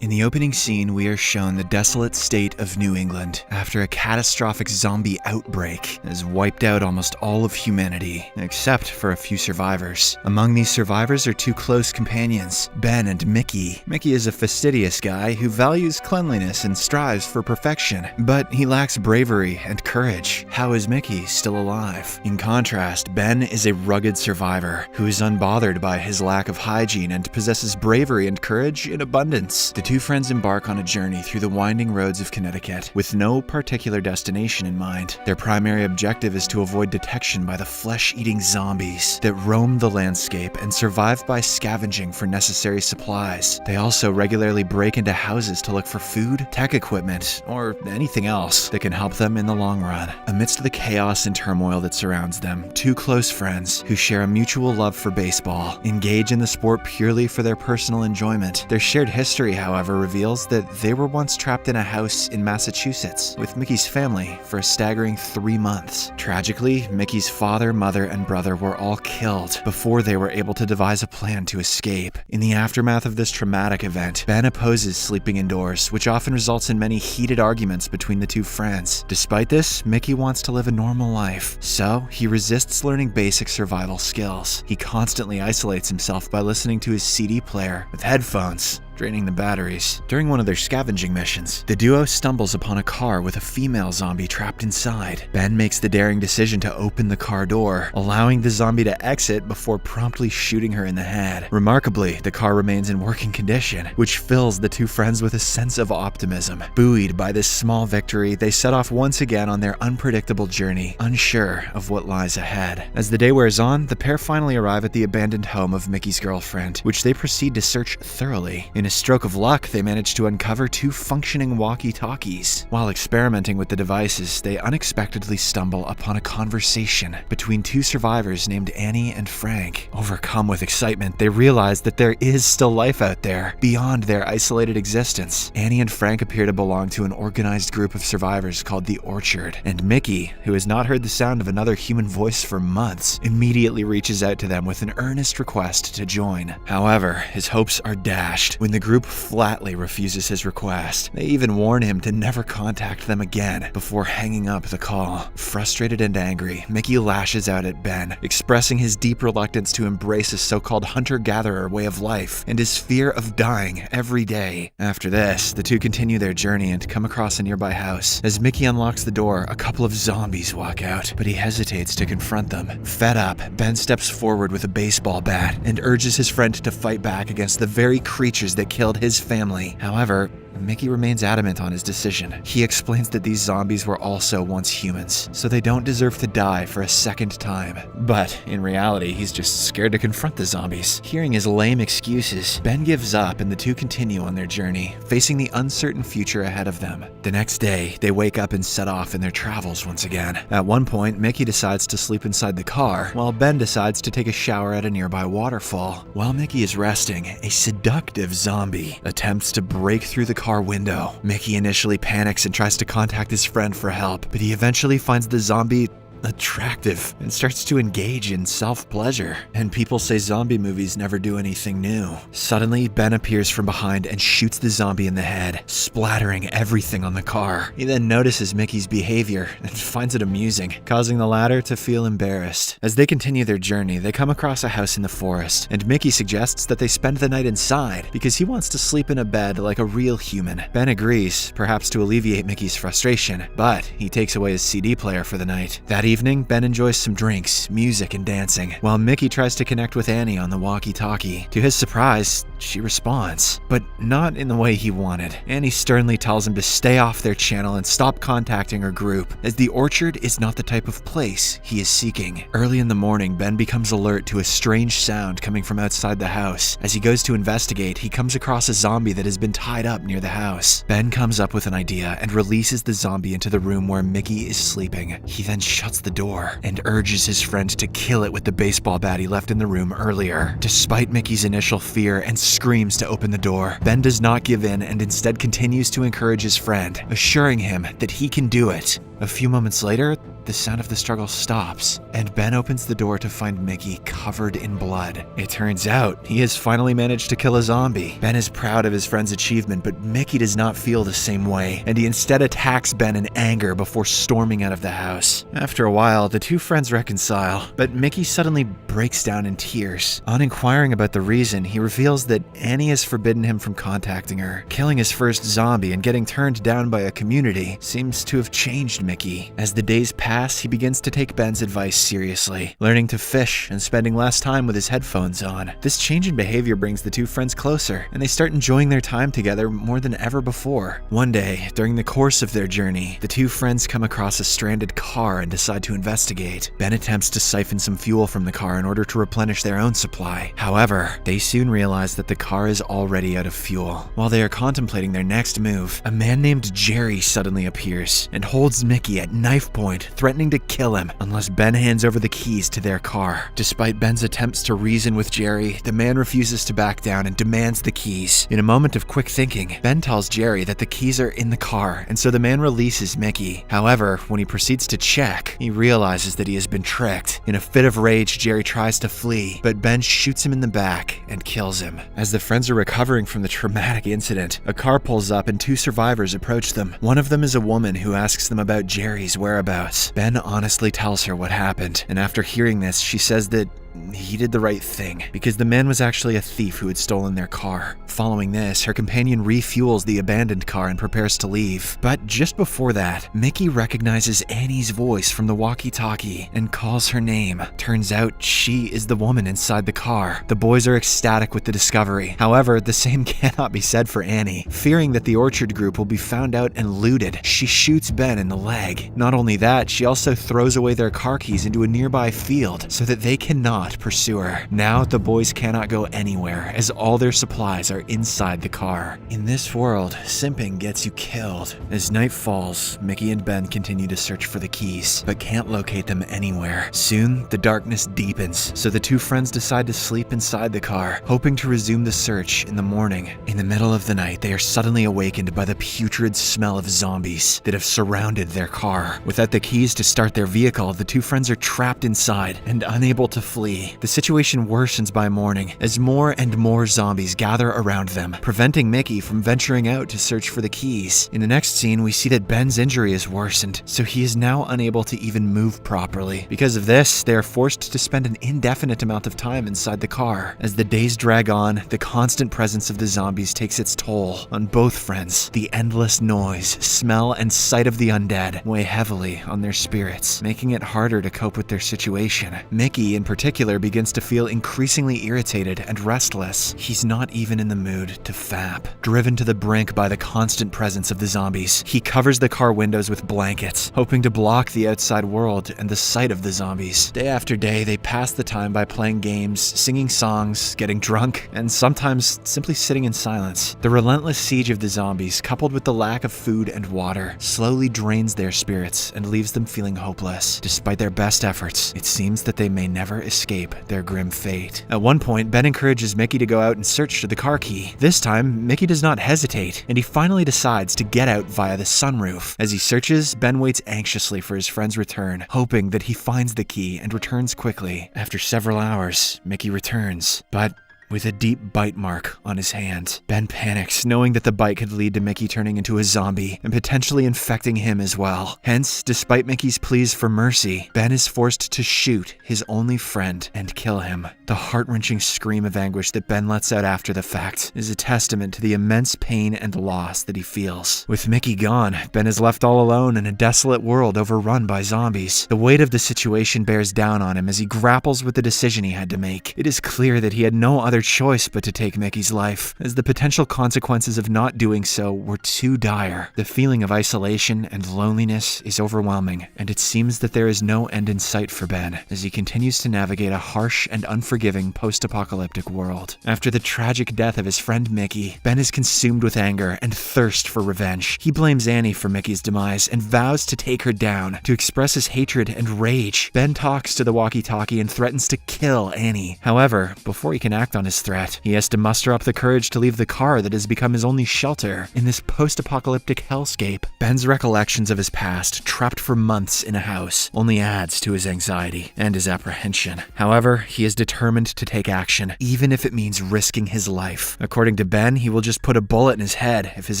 In the opening scene, we are shown the desolate state of New England after a catastrophic zombie outbreak has wiped out almost all of humanity, except for a few survivors. Among these survivors are two close companions, Ben and Mickey. Mickey is a fastidious guy who values cleanliness and strives for perfection, but he lacks bravery and courage. How is Mickey still alive? In contrast, Ben is a rugged survivor who is unbothered by his lack of hygiene and possesses bravery and courage in abundance. The two friends embark on a journey through the winding roads of Connecticut with no particular destination in mind. Their primary objective is to avoid detection by the flesh-eating zombies that roam the landscape and survive by scavenging for necessary supplies. They also regularly break into houses to look for food, tech equipment, or anything else that can help them in the long run. Amidst the chaos and turmoil that surrounds them, two close friends who share a mutual love for baseball engage in the sport purely for their personal enjoyment. Their shared history, however, reveals that they were once trapped in a house in Massachusetts with Mickey's family for a staggering 3 months. Tragically, Mickey's father, mother, and brother were all killed before they were able to devise a plan to escape. In the aftermath of this traumatic event, Ben opposes sleeping indoors, which often results in many heated arguments between the two friends. Despite this, Mickey wants to live a normal life, so he resists learning basic survival skills. He constantly isolates himself by listening to his CD player with headphones, draining the batteries. During one of their scavenging missions, the duo stumbles upon a car with a female zombie trapped inside. Ben makes the daring decision to open the car door, allowing the zombie to exit before promptly shooting her in the head. Remarkably, the car remains in working condition, which fills the two friends with a sense of optimism. Buoyed by this small victory, they set off once again on their unpredictable journey, unsure of what lies ahead. As the day wears on, the pair finally arrive at the abandoned home of Mickey's girlfriend, which they proceed to search thoroughly. In a stroke of luck, they manage to uncover 2 functioning walkie-talkies. While experimenting with the devices, they unexpectedly stumble upon a conversation between 2 survivors named Annie and Frank. Overcome with excitement, they realize that there is still life out there, beyond their isolated existence. Annie and Frank appear to belong to an organized group of survivors called the Orchard, and Mickey, who has not heard the sound of another human voice for months, immediately reaches out to them with an earnest request to join. However, his hopes are dashed when the group flatly refuses his request. They even warn him to never contact them again before hanging up the call. Frustrated and angry, Mickey lashes out at Ben, expressing his deep reluctance to embrace a so-called hunter-gatherer way of life and his fear of dying every day. After this, the two continue their journey and come across a nearby house. As Mickey unlocks the door, a couple of zombies walk out, but he hesitates to confront them. Fed up, Ben steps forward with a baseball bat and urges his friend to fight back against the very creatures that killed his family. However, Mickey remains adamant on his decision. He explains that these zombies were also once humans, so they don't deserve to die for a second time. But in reality, he's just scared to confront the zombies. Hearing his lame excuses, Ben gives up and the two continue on their journey, facing the uncertain future ahead of them. The next day, they wake up and set off in their travels once again. At one point, Mickey decides to sleep inside the car, while Ben decides to take a shower at a nearby waterfall. While Mickey is resting, a seductive zombie attempts to break through the car window. Mickey initially panics and tries to contact his friend for help, but he eventually finds the zombie attractive and starts to engage in self-pleasure. And people say zombie movies never do anything new. Suddenly, Ben appears from behind and shoots the zombie in the head, splattering everything on the car. He then notices Mickey's behavior and finds it amusing, causing the latter to feel embarrassed. As they continue their journey, they come across a house in the forest, and Mickey suggests that they spend the night inside because he wants to sleep in a bed like a real human. Ben agrees, perhaps to alleviate Mickey's frustration, but he takes away his CD player for the night. That evening, Ben enjoys some drinks, music, and dancing, while Mickey tries to connect with Annie on the walkie-talkie. To his surprise, she responds, but not in the way he wanted. Annie sternly tells him to stay off their channel and stop contacting her group, as the Orchard is not the type of place he is seeking. Early in the morning, Ben becomes alert to a strange sound coming from outside the house. As he goes to investigate, he comes across a zombie that has been tied up near the house. Ben comes up with an idea and releases the zombie into the room where Mickey is sleeping. He then shuts the door and urges his friend to kill it with the baseball bat he left in the room earlier. Despite Mickey's initial fear and screams to open the door, Ben does not give in and instead continues to encourage his friend, assuring him that he can do it. A few moments later, the sound of the struggle stops, and Ben opens the door to find Mickey covered in blood. It turns out he has finally managed to kill a zombie. Ben is proud of his friend's achievement, but Mickey does not feel the same way, and he instead attacks Ben in anger before storming out of the house. After a while, the two friends reconcile, but Mickey suddenly breaks down in tears. On inquiring about the reason, he reveals that Annie has forbidden him from contacting her. Killing his first zombie and getting turned down by a community seems to have changed Mickey. As the days pass, he begins to take Ben's advice seriously, learning to fish and spending less time with his headphones on. This change in behavior brings the two friends closer, and they start enjoying their time together more than ever before. One day, during the course of their journey, the two friends come across a stranded car and decide to investigate. Ben attempts to siphon some fuel from the car in order to replenish their own supply. However, they soon realize that the car is already out of fuel. While they are contemplating their next move, a man named Jerry suddenly appears and holds Mickey at knife point, threatening to kill him unless Ben hands over the keys to their car. Despite Ben's attempts to reason with Jerry, the man refuses to back down and demands the keys. In a moment of quick thinking, Ben tells Jerry that the keys are in the car, and so the man releases Mickey. However, when he proceeds to check, he realizes that he has been tricked. In a fit of rage, Jerry tries to flee, but Ben shoots him in the back and kills him. As the friends are recovering from the traumatic incident, a car pulls up and two survivors approach them. One of them is a woman who asks them about Jerry's whereabouts. Ben honestly tells her what happened, and after hearing this, she says that he did the right thing, because the man was actually a thief who had stolen their car. Following this, her companion refuels the abandoned car and prepares to leave. But just before that, Mickey recognizes Annie's voice from the walkie-talkie and calls her name. Turns out she is the woman inside the car. The boys are ecstatic with the discovery. However, the same cannot be said for Annie. Fearing that the Orchard group will be found out and looted, she shoots Ben in the leg. Not only that, she also throws away their car keys into a nearby field so that they cannot pursue her. Now the boys cannot go anywhere as all their supplies are inside the car. In this world, simping gets you killed. As night falls, Mickey and Ben continue to search for the keys, but can't locate them anywhere. Soon, the darkness deepens, so the two friends decide to sleep inside the car, hoping to resume the search in the morning. In the middle of the night, they are suddenly awakened by the putrid smell of zombies that have surrounded their car. Without the keys to start their vehicle, the two friends are trapped inside and unable to flee. The situation worsens by morning as more and more zombies gather around them, preventing Mickey from venturing out to search for the keys. In the next scene, we see that Ben's injury is worsened, so he is now unable to even move properly. Because of this, they are forced to spend an indefinite amount of time inside the car. As the days drag on, the constant presence of the zombies takes its toll on both friends. The endless noise, smell, and sight of the undead weigh heavily on their spirits, making it harder to cope with their situation. Mickey, in particular, begins to feel increasingly irritated and restless. He's not even in the mood to fap. Driven to the brink by the constant presence of the zombies, he covers the car windows with blankets, hoping to block the outside world and the sight of the zombies. Day after day, they pass the time by playing games, singing songs, getting drunk, and sometimes simply sitting in silence. The relentless siege of the zombies, coupled with the lack of food and water, slowly drains their spirits and leaves them feeling hopeless. Despite their best efforts, it seems that they may never escape their grim fate. At one point, Ben encourages Mickey to go out and search for the car key. This time, Mickey does not hesitate, and he finally decides to get out via the sunroof. As he searches, Ben waits anxiously for his friend's return, hoping that he finds the key and returns quickly. After several hours, Mickey returns, but with a deep bite mark on his hand. Ben panics, knowing that the bite could lead to Mickey turning into a zombie and potentially infecting him as well. Hence, despite Mickey's pleas for mercy, Ben is forced to shoot his only friend and kill him. The heart-wrenching scream of anguish that Ben lets out after the fact is a testament to the immense pain and loss that he feels. With Mickey gone, Ben is left all alone in a desolate world overrun by zombies. The weight of the situation bears down on him as he grapples with the decision he had to make. It is clear that he had no other choice but to take Mickey's life, as the potential consequences of not doing so were too dire. The feeling of isolation and loneliness is overwhelming, and it seems that there is no end in sight for Ben as he continues to navigate a harsh and unforgiving post-apocalyptic world. After the tragic death of his friend Mickey, Ben is consumed with anger and thirst for revenge. He blames Annie for Mickey's demise and vows to take her down. To express his hatred and rage, Ben talks to the walkie-talkie and threatens to kill Annie. However, before he can act on his threat. He has to muster up the courage to leave the car that has become his only shelter in this post-apocalyptic hellscape. Ben's recollections of his past, trapped for months in a house, only adds to his anxiety and his apprehension. However, he is determined to take action, even if it means risking his life. According to Ben, he will just put a bullet in his head if his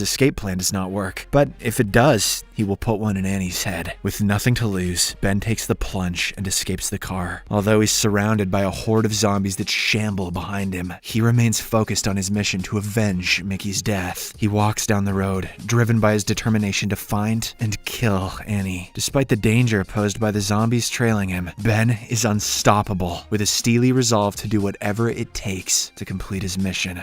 escape plan does not work. But if it does, he will put one in Annie's head. With nothing to lose, Ben takes the plunge and escapes the car. Although he's surrounded by a horde of zombies that shamble behind him, he remains focused on his mission to avenge Mickey's death. He walks down the road, driven by his determination to find and kill Annie. Despite the danger posed by the zombies trailing him, Ben is unstoppable, with a steely resolve to do whatever it takes to complete his mission.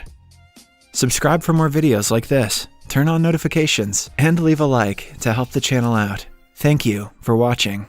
Subscribe for more videos like this, turn on notifications, and leave a like to help the channel out. Thank you for watching.